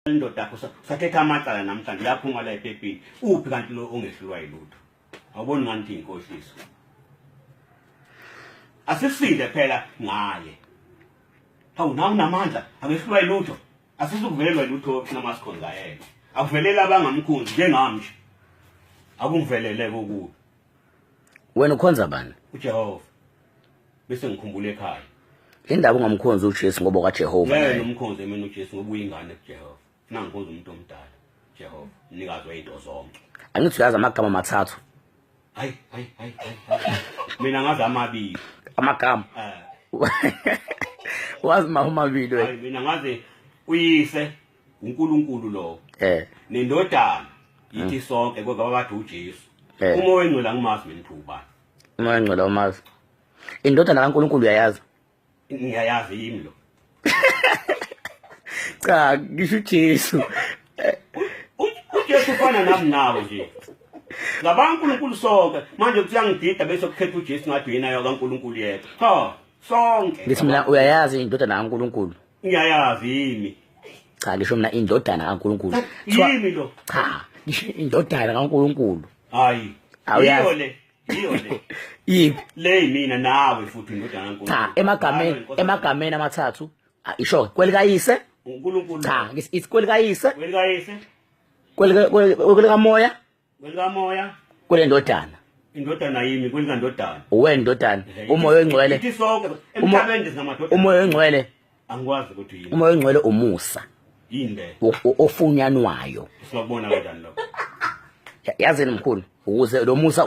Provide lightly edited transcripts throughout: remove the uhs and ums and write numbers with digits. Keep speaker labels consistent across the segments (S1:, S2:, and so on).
S1: indoda yakho sathetha amacala namhlanje laphuma la ephepheni uphi kanti lo ongehlulwa yilutho awuboni ngathi inkohliso asisinde phela ngaye hawu nawu namandla angehlulwa yilutho asisukuvelelwa yilutho namasikhonza yena akuvelela abangamkhonzi njengami nje akungivelele kokubi
S2: wena ukhonza bani
S1: uJehova bese ngikhumbula ekhaya
S2: indaba ungamkhonzi uJesu ngoba kaJehova
S1: yena umkhonzi mina uJesu ngoba uyingane kuJehova funa ngikhonza umuntu omdala Jehova nikazi wezinto zonke
S2: angithi uyazi amagama amathathu
S1: hayi mina ngazi amabili
S2: amagama wazi amabili
S1: hayi mina ngazi uyise uNkulunkulu lo nendodana yithi sonke kodwa babathi uJesu uma wengcwela ngimazi mina ubani
S2: uma wengcwela umazi indodana kaNkulunkulu uyayazi
S1: ngiyayazi yimi lo
S2: cha ngisho uJesu
S1: uJesu ufana nami nawe nje ngabaNkulunkulu sonke manje kuyangidida bese kukhetha uJesu ngathi yena kaNkulunkulu yedwa cha sonke
S2: ngithi mina uyayazi indodana kaNkulunkulu
S1: ngiyayazi yimi
S2: cha ngisho mina indodana kaNkulunkulu
S1: yimi lo
S2: cha ngisho indodana kaNkulunkulu
S1: hayi awuyazi yiyole
S2: yipi
S1: le mina nawe futhi indodana kaNkulunkulu
S2: cha emagameni amathathu isho kwelikayise
S1: uNkulunkulu
S2: cha ngithi kwelikayise
S1: kwelikamoya
S2: kwelendodana
S1: indodana yimi kwelikandodana
S2: uwendodana umoya oyingcwele
S1: ithi sonke emhlabeni sinamadodana
S2: umoya oyingcwele
S1: angikwazi ukuthi yini
S2: umoya oyingcwele umusa
S1: yinde
S2: ofunyanwayo
S1: siyabona kanjani lokho
S2: yazini mkhulu ukuze lo musa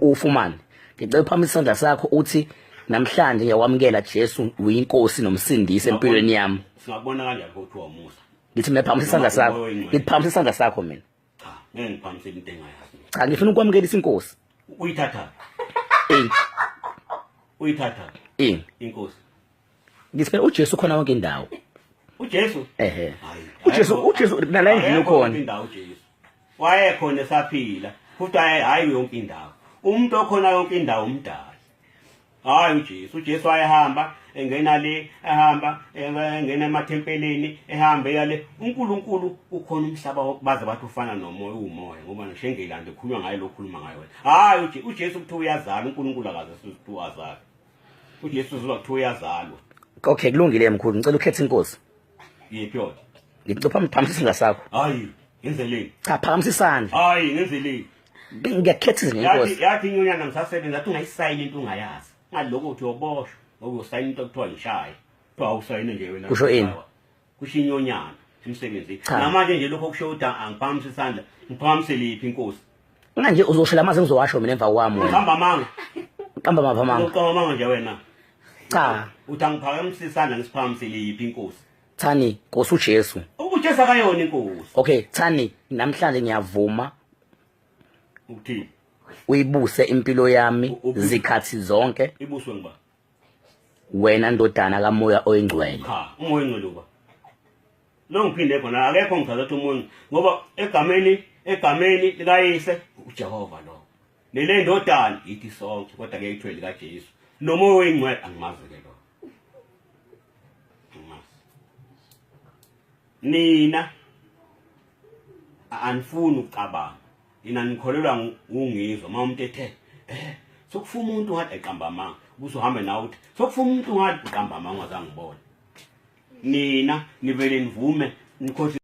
S2: ufumane ngicela phambi isandla sakho uthi namhlanje ngiyawamkela Jesu uyinkosi nomsindisi empilweni yami
S1: singabona kanjani ukuthi umusa
S2: ngithi mina phambi isandla sakho ngithi phambi isandla sakho mina
S1: cha ngeke ngiphamise into engayazi
S2: cha ngifuna ukwamkelisa inkosi
S1: uyithatha uyithatha inkosi
S2: ngithi phela uJesu khona yonke indawo
S1: uJesu
S2: hayi uJesu nala endlini ukhona
S1: indawo uJesu wayekhona esaphila futhi hayi yonke indawo umuntu okhona yonke indawo umdala hayi uJesu wayehamba engena le ehamba engena emathempelini ehamba yale uNkulunkulu ukhona umhlaba wokubaza bathi ufana nomoya umoya ngoba ngishengelanda ekhuluma ngayo lokhuluma ngayo wena hayi uJesu kuthi uyazala uNkulunkulu akaze sithi uyazala uJesu uzoba kuthi uyazalwa
S2: okay kulungile mkhulu ngicela ukhethe inkosi
S1: yiphi yona
S2: ngicela phambi isandla sakho
S1: hayi ngenzeleni
S2: cha phambi isandla
S1: hayi ngenzeleni
S2: ngiyakhetha inkosi
S1: yathi inyonyana ngisasebenza athi ungayisayini into ungayazi ngaloko uthi uyoboshwa ukuyosayina into ekuthiwa ngishaya kuthiwa awusayine nje wena
S2: kusho ini
S1: kusho inyonyana emsebenzini namanje nje lokho kusho ukuthi angiphakamisa isandla ngiphakamisa liphi inkosi
S2: manje uzoshela amazi ngizowasho mina emva kwami wena
S1: uhamba manga
S2: qamba mapha manga
S1: uqamba manga nje wena
S2: cha
S1: uthi angiphakamisa isandla ngisiphakamise liphi inkosi
S2: thani Nkosi uJesu
S1: uJesu akayona inkosi
S2: okay thani namhlanje ngiyavuma
S1: ukuthini
S2: uyibuse impilo yami zikhathi zonke
S1: ibuswe ngiba
S2: wena ndodana kamoya oyingcwele
S1: cha umoya oyingcwele uba lo ngiphinde khona akekho ngithatha umoya ngoba egameni likayise uJehova lo nele ndodana ithi sonke kodwa ke ithwele kaJesu nomoya oyingcwele angimazi ke lo nina anifuni ukucabanga nina nikholelwa ungizwa uma umuntu ethe sokufuma umuntu ngathi eqamba amanga ubusuhambe nawe uthi sokufuma umuntu ngathi eqamba amanga ungazange ngibone nina nivele nivume nikhosi